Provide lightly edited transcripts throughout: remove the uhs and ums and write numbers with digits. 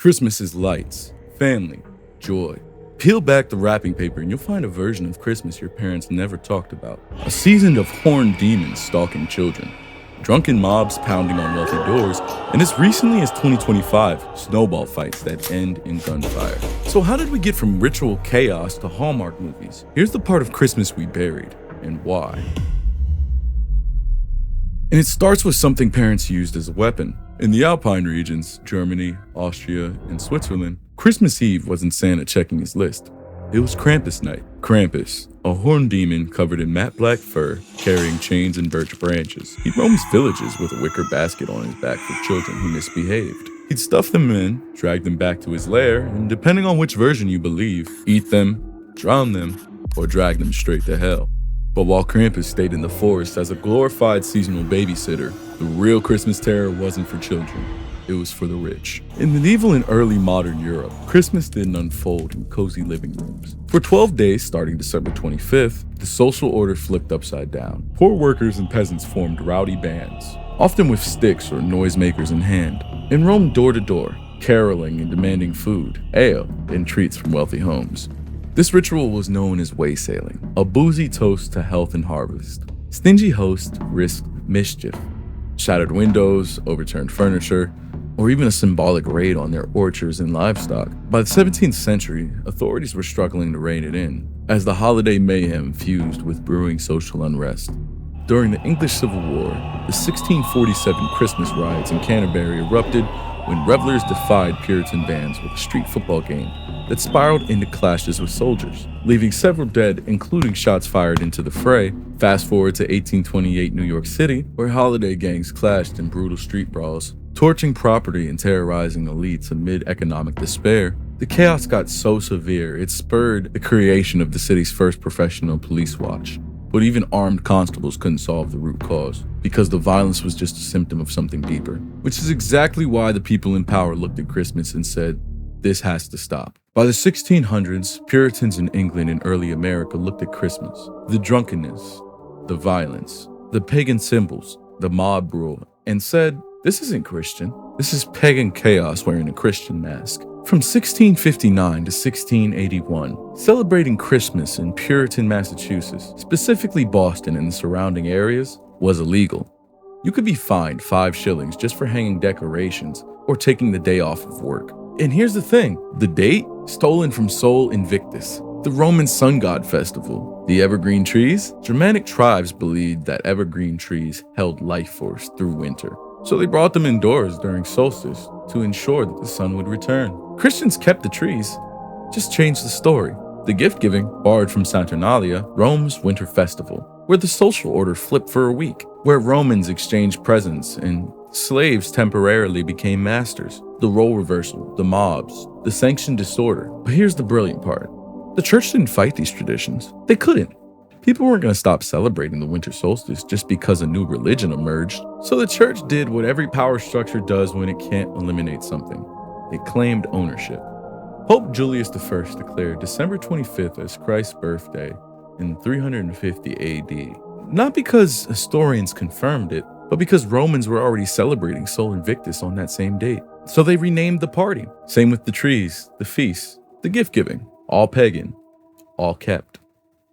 Christmas is lights, family, joy. Peel back the wrapping paper and you'll find a version of Christmas your parents never talked about. A season of horned demons stalking children, drunken mobs pounding on wealthy doors, and as recently as 2025, snowball fights that end in gunfire. So how did we get from ritual chaos to Hallmark movies? Here's the part of Christmas we buried, and why. And it starts with something parents used as a weapon. In the alpine regions, Germany, Austria, and Switzerland, Christmas Eve wasn't Santa checking his list. It was Krampus night. Krampus, a horned demon covered in matte black fur, carrying chains and birch branches. He roams villages with a wicker basket on his back for children who misbehaved. He'd stuff them in, drag them back to his lair, and depending on which version you believe, eat them, drown them, or drag them straight to hell. But while Krampus stayed in the forest as a glorified seasonal babysitter, the real Christmas terror wasn't for children. It was for the rich. In medieval and early modern Europe, Christmas didn't unfold in cozy living rooms. For 12 days starting December 25th, the social order flipped upside down. Poor workers and peasants formed rowdy bands, often with sticks or noisemakers in hand, and roamed door to door, caroling and demanding food, ale, and treats from wealthy homes. This ritual was known as waysailing, a boozy toast to health and harvest. Stingy hosts risked mischief, shattered windows, overturned furniture, or even a symbolic raid on their orchards and livestock. By the 17th century, authorities were struggling to rein it in, as the holiday mayhem fused with brewing social unrest. During the English Civil War, the 1647 Christmas riots in Canterbury erupted when revelers defied Puritan bans with a street football game that spiraled into clashes with soldiers, leaving several dead, including shots fired into the fray. Fast forward to 1828 New York City, where holiday gangs clashed in brutal street brawls, torching property and terrorizing elites amid economic despair. The chaos got so severe, it spurred the creation of the city's first professional police watch. But even armed constables couldn't solve the root cause, because the violence was just a symptom of something deeper. Which is exactly why the people in power looked at Christmas and said, this has to stop. By the 1600s, Puritans in England and early America looked at Christmas, the drunkenness, the violence, the pagan symbols, the mob rule, and said, this isn't Christian. This is pagan chaos wearing a Christian mask. From 1659 to 1681, celebrating Christmas in Puritan Massachusetts, specifically Boston and the surrounding areas, was illegal. You could be fined 5 shillings just for hanging decorations or taking the day off of work. And here's the thing, the date, stolen from Sol Invictus, the Roman sun god festival. The evergreen trees? Germanic tribes believed that evergreen trees held life force through winter. So they brought them indoors during solstice to ensure that the sun would return. Christians kept the trees, just changed the story. The gift-giving, borrowed from Saturnalia, Rome's winter festival, where the social order flipped for a week, where Romans exchanged presents and slaves temporarily became masters. The role reversal, the mobs, the sanctioned disorder. But here's the brilliant part. The church didn't fight these traditions. They couldn't. People weren't going to stop celebrating the winter solstice just because a new religion emerged. So the church did what every power structure does when it can't eliminate something. It claimed ownership. Pope Julius I declared December 25th as Christ's birthday in 350 AD. Not because historians confirmed it, but because Romans were already celebrating Sol Invictus on that same date. So they renamed the party. Same with the trees, the feasts, the gift-giving. All pagan, all kept.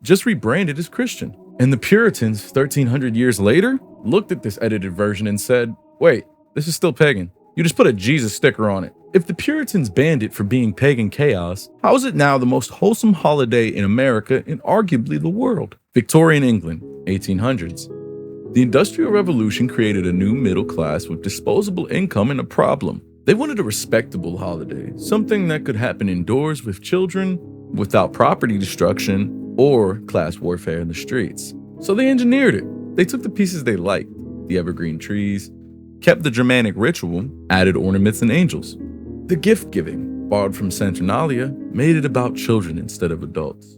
Just rebranded as Christian. And the Puritans, 1300 years later, looked at this edited version and said, wait, this is still pagan. You just put a Jesus sticker on it. If the Puritans banned it for being pagan chaos, how is it now the most wholesome holiday in America and arguably the world? Victorian England, 1800s. The Industrial Revolution created a new middle class with disposable income and a problem. They wanted a respectable holiday, something that could happen indoors with children, without property destruction, or class warfare in the streets. So they engineered it. They took the pieces they liked, the evergreen trees, kept the Germanic ritual, added ornaments and angels. The gift-giving, borrowed from Saturnalia, made it about children instead of adults.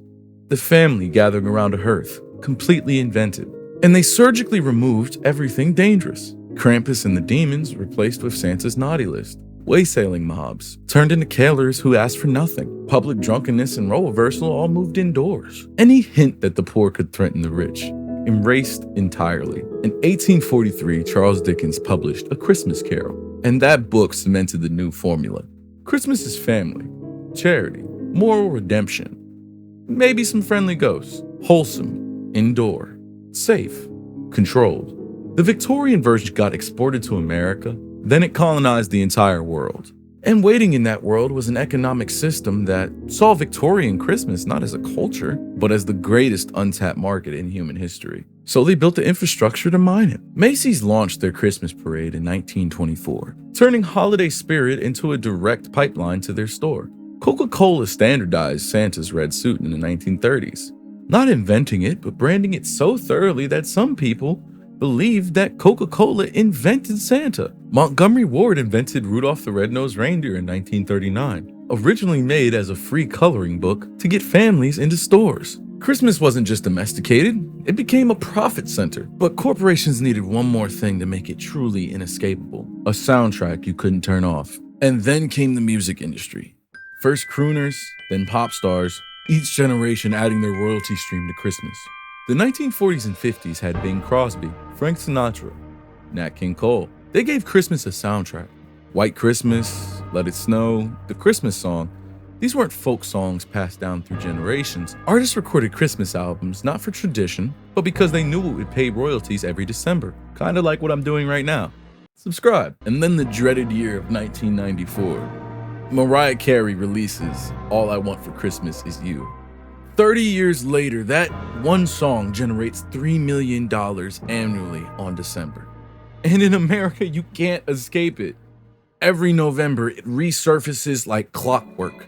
The family gathering around a hearth, completely invented. And they surgically removed everything dangerous. Krampus and the demons replaced with Santa's naughty list. Waysailing mobs turned into killers who asked for nothing. Public drunkenness and role reversal all moved indoors. Any hint that the poor could threaten the rich, erased entirely. In 1843, Charles Dickens published A Christmas Carol, and that book cemented the new formula. Christmas is family, charity, moral redemption, maybe some friendly ghosts, wholesome, indoor, safe, controlled. The Victorian version got exported to America, then it colonized the entire world. And waiting in that world was an economic system that saw Victorian Christmas not as a culture, but as the greatest untapped market in human history. So they built the infrastructure to mine it. Macy's launched their Christmas parade in 1924, turning holiday spirit into a direct pipeline to their store. Coca-Cola standardized Santa's red suit in the 1930s, not inventing it, but branding it so thoroughly that some people believed that Coca-Cola invented Santa. Montgomery Ward invented Rudolph the Red-Nosed Reindeer in 1939, originally made as a free coloring book to get families into stores. Christmas wasn't just domesticated, it became a profit center. But corporations needed one more thing to make it truly inescapable, a soundtrack you couldn't turn off. And then came the music industry. First crooners, then pop stars, each generation adding their royalty stream to Christmas. The 1940s and 50s had Bing Crosby, Frank Sinatra, Nat King Cole. They gave Christmas a soundtrack. White Christmas, Let It Snow, The Christmas Song. These weren't folk songs passed down through generations. Artists recorded Christmas albums not for tradition, but because they knew it would pay royalties every December. Kind of like what I'm doing right now. Subscribe. And then the dreaded year of 1994. Mariah Carey releases All I Want for Christmas Is You. 30 years later, that one song generates $3 million annually on December. And in America, you can't escape it. Every November, it resurfaces like clockwork.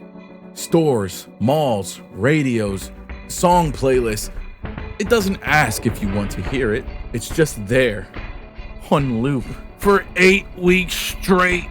Stores, malls, radios, song playlists. It doesn't ask if you want to hear it. It's just there, on loop, for 8 weeks straight.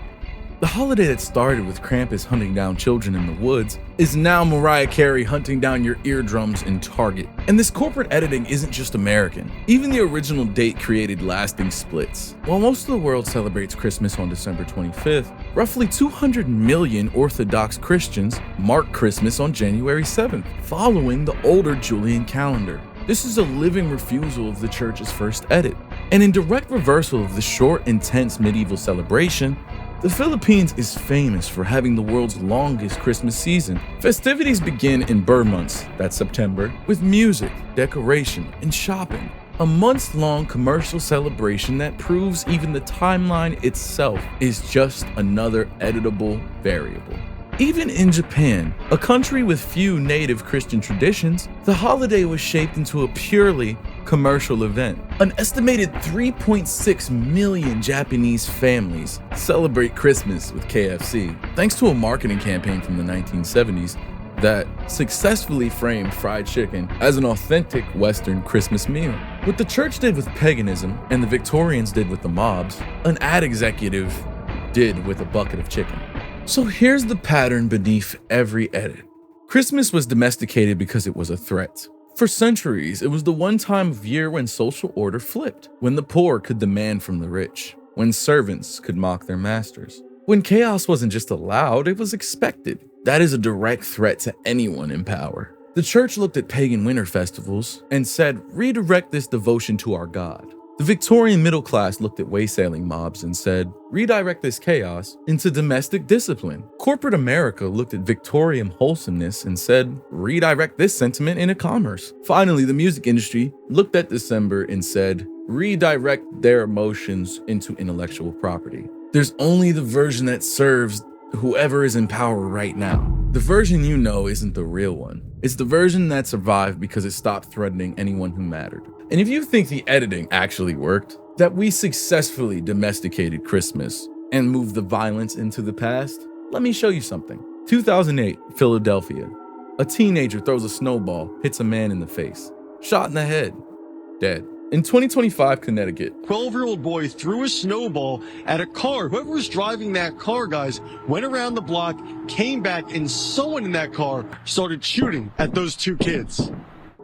The holiday that started with Krampus hunting down children in the woods is now Mariah Carey hunting down your eardrums in Target. And this corporate editing isn't just American. Even the original date created lasting splits. While most of the world celebrates Christmas on December 25th, roughly 200 million Orthodox Christians mark Christmas on January 7th, following the older Julian calendar. This is a living refusal of the church's first edit. And in direct reversal of the short, intense medieval celebration, the Philippines is famous for having the world's longest Christmas season. Festivities begin in Burr months, that's September, with music, decoration, and shopping. A months-long commercial celebration that proves even the timeline itself is just another editable variable. Even in Japan, a country with few native Christian traditions, the holiday was shaped into a purely commercial event. An estimated 3.6 million Japanese families celebrate Christmas with KFC, thanks to a marketing campaign from the 1970s that successfully framed fried chicken as an authentic Western Christmas meal. What the church did with paganism and the Victorians did with the mobs, an ad executive did with a bucket of chicken. So here's the pattern beneath every edit. Christmas was domesticated because it was a threat. For centuries, it was the one time of year when social order flipped, when the poor could demand from the rich, when servants could mock their masters. When chaos wasn't just allowed, it was expected. That is a direct threat to anyone in power. The church looked at pagan winter festivals and said, redirect this devotion to our God. The Victorian middle class looked at waysailing mobs and said, redirect this chaos into domestic discipline. Corporate America looked at Victorian wholesomeness and said, redirect this sentiment into commerce. Finally, the music industry looked at December and said, redirect their emotions into intellectual property. There's only the version that serves whoever is in power right now. The version you know isn't the real one. It's the version that survived because it stopped threatening anyone who mattered. And if you think the editing actually worked, that we successfully domesticated Christmas and moved the violence into the past, let me show you something. 2008, Philadelphia. A teenager throws a snowball, hits a man in the face. Shot in the head. Dead. In 2025, Connecticut, 12-year-old boy threw a snowball at a car. Whoever was driving that car, guys, went around the block, came back, and someone in that car started shooting at those two kids.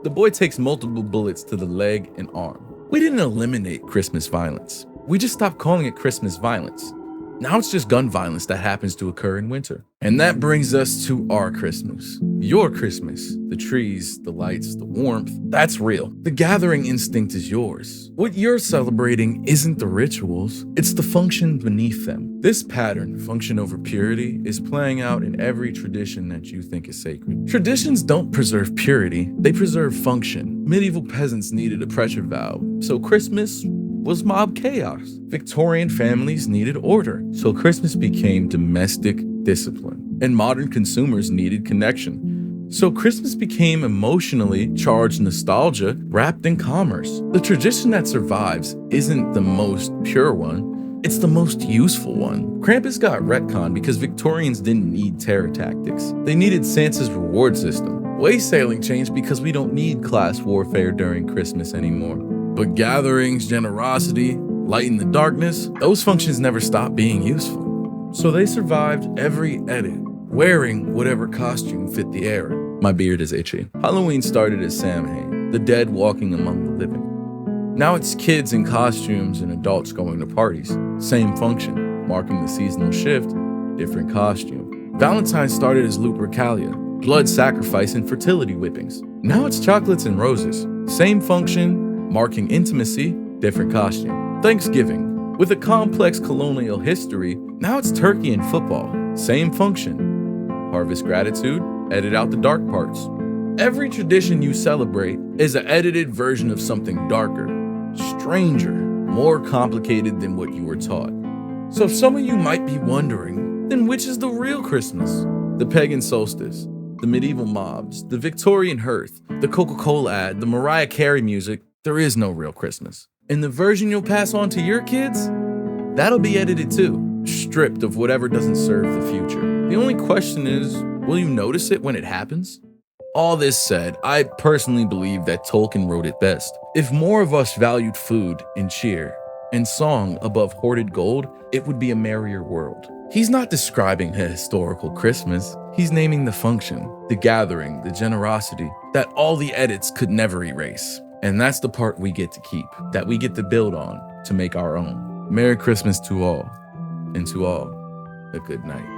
the boy takes multiple bullets to the leg and arm. We didn't eliminate Christmas violence. We just stopped calling it Christmas violence. Now it's just gun violence that happens to occur in winter. And that brings us to our Christmas. Your Christmas. The trees, the lights, the warmth. That's real. The gathering instinct is yours. What you're celebrating isn't the rituals, it's the function beneath them. This pattern, function over purity, is playing out in every tradition that you think is sacred. Traditions don't preserve purity, they preserve function. Medieval peasants needed a pressure valve, so Christmas was mob chaos. Victorian families needed order, so Christmas became domestic discipline. And modern consumers needed connection, so Christmas became emotionally charged nostalgia wrapped in commerce. The tradition that survives isn't the most pure one, it's the most useful one. Krampus got retconned because Victorians didn't need terror tactics. They needed Santa's reward system. Waysailing changed because we don't need class warfare during Christmas anymore. But gatherings, generosity, light in the darkness, those functions never stopped being useful. So they survived every edit, wearing whatever costume fit the era. My beard is itchy. Halloween started as Samhain, the dead walking among the living. Now it's kids in costumes and adults going to parties. Same function, marking the seasonal shift, different costume. Valentine started as Lupercalia, blood sacrifice and fertility whippings. Now it's chocolates and roses. Same function, marking intimacy, different costume. Thanksgiving, with a complex colonial history, now it's turkey and football. Same function. Harvest gratitude, edit out the dark parts. Every tradition you celebrate is an edited version of something darker, stranger, more complicated than what you were taught. So some of you might be wondering, then which is the real Christmas? The pagan solstice, the medieval mobs, the Victorian hearth, the Coca-Cola ad, the Mariah Carey music. There is no real Christmas. And the version you'll pass on to your kids, that'll be edited too, stripped of whatever doesn't serve the future. The only question is, will you notice it when it happens? All this said, I personally believe that Tolkien wrote it best. If more of us valued food and cheer and song above hoarded gold, it would be a merrier world. He's not describing a historical Christmas. He's naming the function, the gathering, the generosity that all the edits could never erase. And that's the part we get to keep, that we get to build on to make our own. Merry Christmas to all, and to all, a good night.